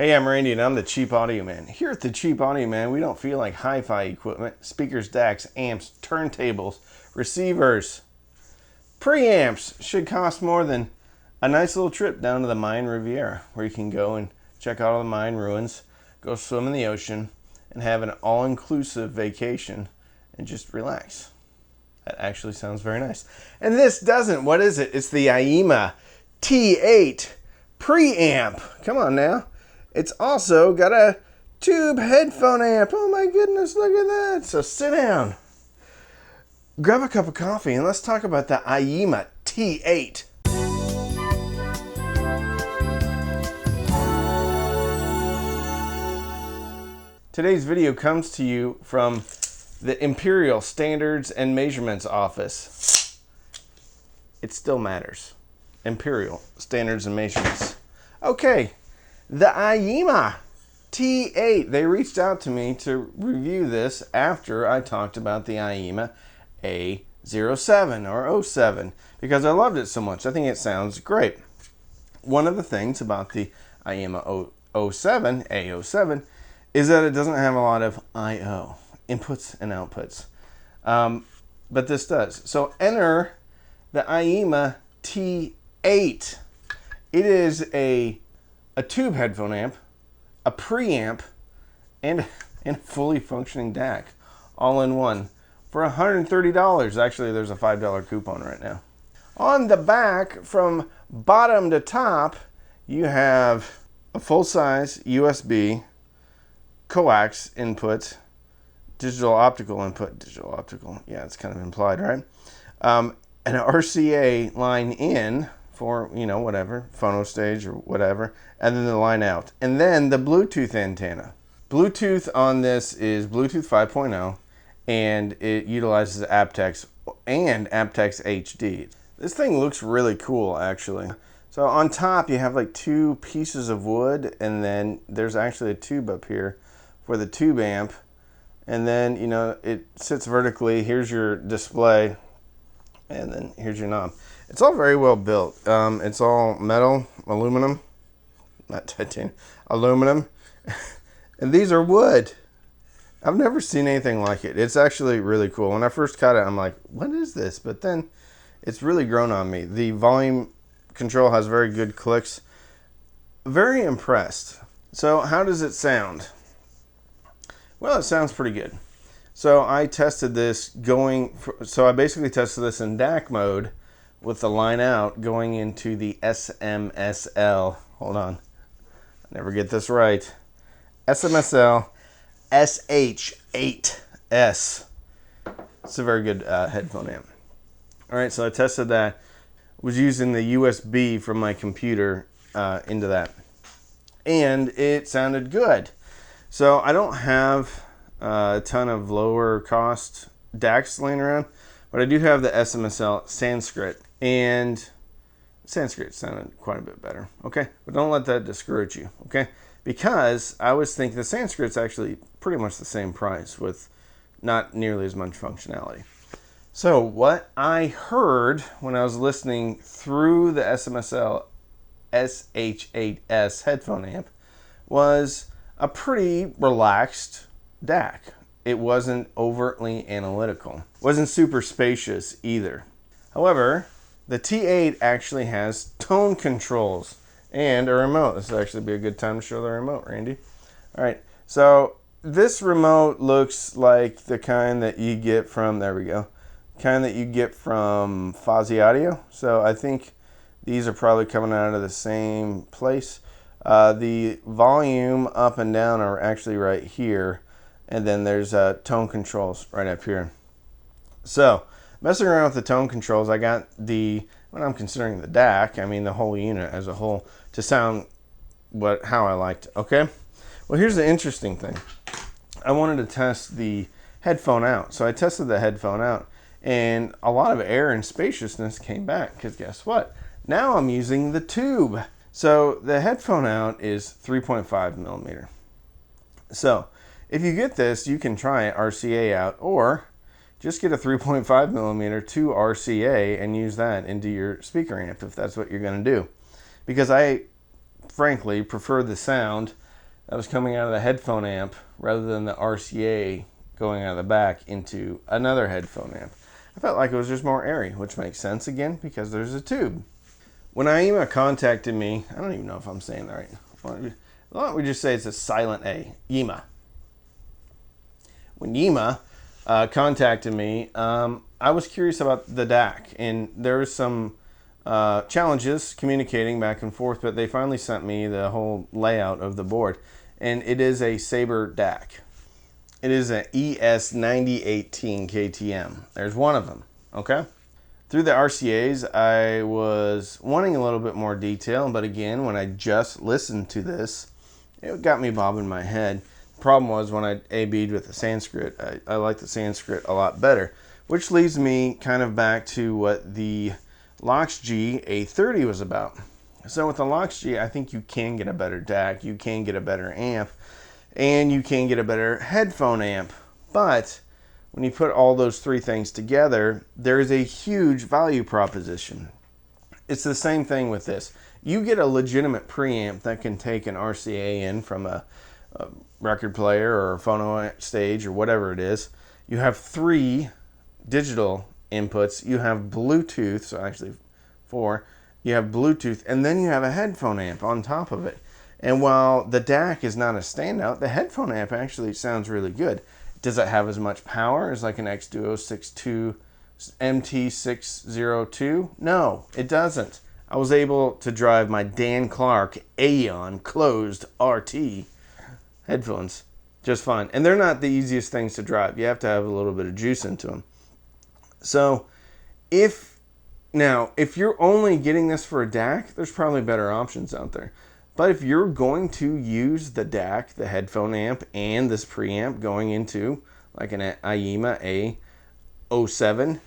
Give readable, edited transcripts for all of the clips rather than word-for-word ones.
Hey, I'm Randy and I'm the Cheap Audio Man. Here at the Cheap Audio Man, we don't feel like hi-fi equipment, speakers, DACs, amps, turntables, receivers. Preamps should cost more than a nice little trip down to the Mayan Riviera, where you can go and check out all the Mayan ruins, go swim in the ocean, and have an all-inclusive vacation and just relax. That actually sounds very nice. And this doesn't. What is it? It's the Aiyima T8 Preamp. Come on now. It's also got a tube headphone amp. Oh my goodness, look at that. So sit down, grab a cup of coffee, and let's talk about the Aiyima T8. Today's video comes to you from the Imperial Standards and Measurements Office. It still matters. Imperial Standards and Measurements. Okay. The Aiyima T8. They reached out to me to review this after I talked about the Aiyima A07 or 07 because I loved it so much. I think it sounds great. One of the things about the Aiyima A07 is that it doesn't have a lot of I/O, inputs and outputs. But this does. So enter the Aiyima T8. It is a tube headphone amp, a preamp, and a fully functioning DAC, all in one, for $130. Actually, there's a $5 coupon right now. On the back, from bottom to top, you have a full-size USB, coax input, digital optical, yeah, it's kind of implied, right? An RCA line in, for, whatever, phono stage or whatever, and then the line out. And then the Bluetooth antenna. Bluetooth on this is Bluetooth 5.0, and it utilizes aptX and aptX HD. This thing looks really cool, actually. So on top, you have like two pieces of wood, and then there's actually a tube up here for the tube amp. And then, it sits vertically. Here's your display, and then here's your knob. It's all very well built. It's all metal, aluminum, not titanium, aluminum. And these are wood. I've never seen anything like it. It's actually really cool. When I first got it, I'm like, what is this? But then it's really grown on me. The volume control has very good clicks. Very impressed. So how does it sound? Well, it sounds pretty good. So I tested this I basically tested this in DAC mode, with the line out going into the SMSL. Hold on. I never get this right. SMSL SH8S. It's a very good headphone amp. All right, so I tested that. Was using the USB from my computer into that. And it sounded good. So I don't have a ton of lower cost DACs laying around, but I do have the SMSL Sanskrit. And Sanskrit sounded quite a bit better, okay? But don't let that discourage you, okay? Because I was thinking the Sanskrit's actually pretty much the same price with not nearly as much functionality. So what I heard when I was listening through the SMSL SH8S headphone amp was a pretty relaxed DAC. It wasn't overtly analytical. It wasn't super spacious either. However, the T8 actually has tone controls and a remote. This would actually be a good time to show the remote, Randy. All right, so this remote looks like the kind that you get from, there we go, kind that you get from Fuzzy Audio. So I think these are probably coming out of the same place. The volume up and down are actually right here, and then there's tone controls right up here. So messing around with the tone controls, I got when I'm considering the DAC, I mean the whole unit as a whole, to sound how I liked it, okay? Well, here's the interesting thing. I wanted to test the headphone out. So I tested the headphone out, and a lot of air and spaciousness came back, because guess what? Now I'm using the tube. So the headphone out is 3.5 millimeter. So if you get this, you can try RCA out, or just get a 3.5 millimeter to RCA and use that into your speaker amp if that's what you're going to do. Because I frankly prefer the sound that was coming out of the headphone amp rather than the RCA going out of the back into another headphone amp. I felt like it was just more airy, which makes sense again because there's a tube. When Aiyima contacted me, I don't even know if I'm saying that right. Why don't we just say it's a silent A, Yima. When Yima contacted me, I was curious about the DAC, and there was some challenges communicating back and forth, but they finally sent me the whole layout of the board, and it is a Sabre DAC. It is an ES9018 KTM. There's one of them, okay? Through the RCAs, I was wanting a little bit more detail, but again, when I just listened to this, it got me bobbing my head. The problem was when I A-B'd with the Sanskrit, I like the Sanskrit a lot better, which leads me kind of back to what the Lox-G A30 was about. So with the Lox-G, I think you can get a better DAC, you can get a better amp, and you can get a better headphone amp. But when you put all those three things together, there is a huge value proposition. It's the same thing with this. You get a legitimate preamp that can take an RCA in from a record player or a phono stage or whatever it is. You have 3 digital inputs. You have Bluetooth, so actually 4. You have Bluetooth, and then you have a headphone amp on top of it. And while the DAC is not a standout, the headphone amp actually sounds really good. Does it have as much power as like an X-Duo 62 MT602? No, it doesn't. I was able to drive my Dan Clark Aeon closed RT headphones just fine. And they're not the easiest things to drive. You have to have a little bit of juice into them. So if you're only getting this for a DAC, there's probably better options out there. But if you're going to use the DAC, the headphone amp, and this preamp going into like an Aiyima A07,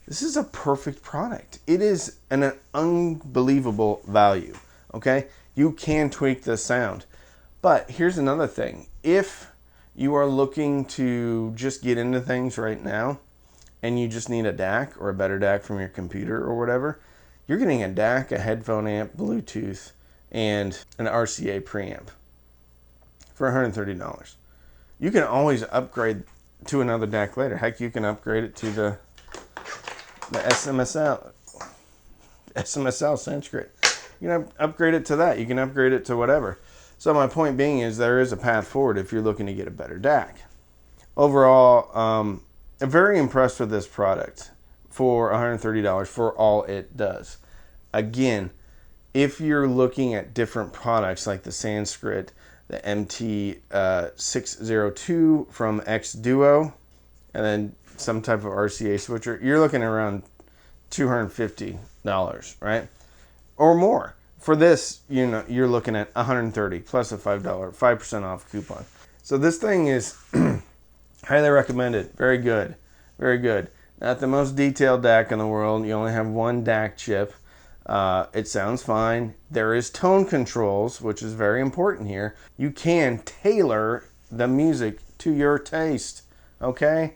this is a perfect product. It is an unbelievable value, okay? You can tweak the sound. But here's another thing. If you are looking to just get into things right now, and you just need a DAC or a better DAC from your computer or whatever, you're getting a DAC, a headphone amp, Bluetooth, and an RCA preamp for $130. You can always upgrade to another DAC later. Heck, you can upgrade it to the SMSL Sanskrit. You can upgrade it to that. You can upgrade it to whatever. So my point being is there is a path forward if you're looking to get a better DAC. Overall, I'm very impressed with this product for $130 for all it does. Again, if you're looking at different products like the Sanskrit, the MT602 from X-Duo, and then some type of RCA switcher, you're looking around $250, right? Or more. For this, you're looking at $130 plus a $5% off coupon. So this thing is highly recommended. Very good. Very good. Not the most detailed DAC in the world. You only have one DAC chip. It sounds fine. There is tone controls, which is very important here. You can tailor the music to your taste, okay?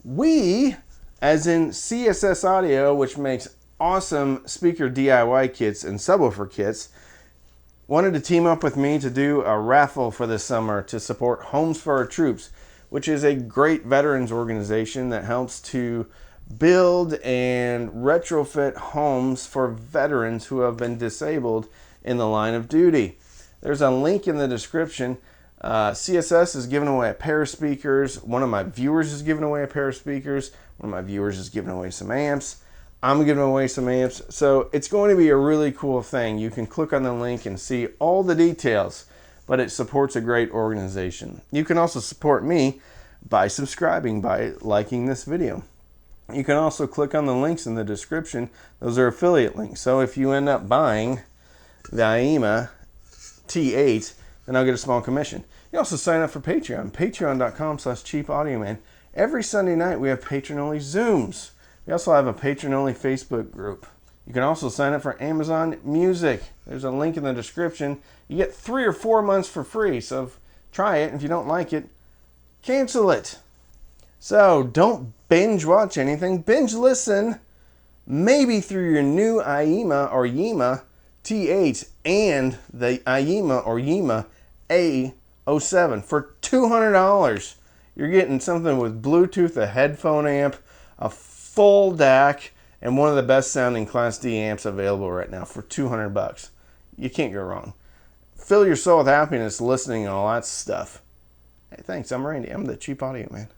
We, as in CSS Audio, which makes awesome speaker DIY kits and subwoofer kits, wanted to team up with me to do a raffle for this summer to support Homes for Our Troops, which is a great veterans organization that helps to build and retrofit homes for veterans who have been disabled in the line of duty. There's a link in the description. CSS is giving away a pair of speakers. One of my viewers is giving away a pair of speakers. One of my viewers is giving away some amps. I'm giving away some amps. So it's going to be a really cool thing. You can click on the link and see all the details, but it supports a great organization. You can also support me by subscribing, by liking this video. You can also click on the links in the description. Those are affiliate links. So if you end up buying the Aiyima T8, then I'll get a small commission. You also sign up for Patreon, patreon.com/cheapaudioman. Every Sunday night we have patron-only Zooms. We also have a patron-only Facebook group. You can also sign up for Amazon Music. There's a link in the description. You get 3 or 4 months for free. So try it. If you don't like it, cancel it. So don't binge watch anything. Binge listen. Maybe through your new Aiyima or Yima T8 and the Aiyima or Yima 07 for $200. You're getting something with Bluetooth, a headphone amp, a full DAC, and one of the best sounding Class D amps available right now for $200. You can't go wrong. Fill your soul with happiness listening and all that stuff. Hey, thanks. I'm Randy. I'm the Cheap Audio Man.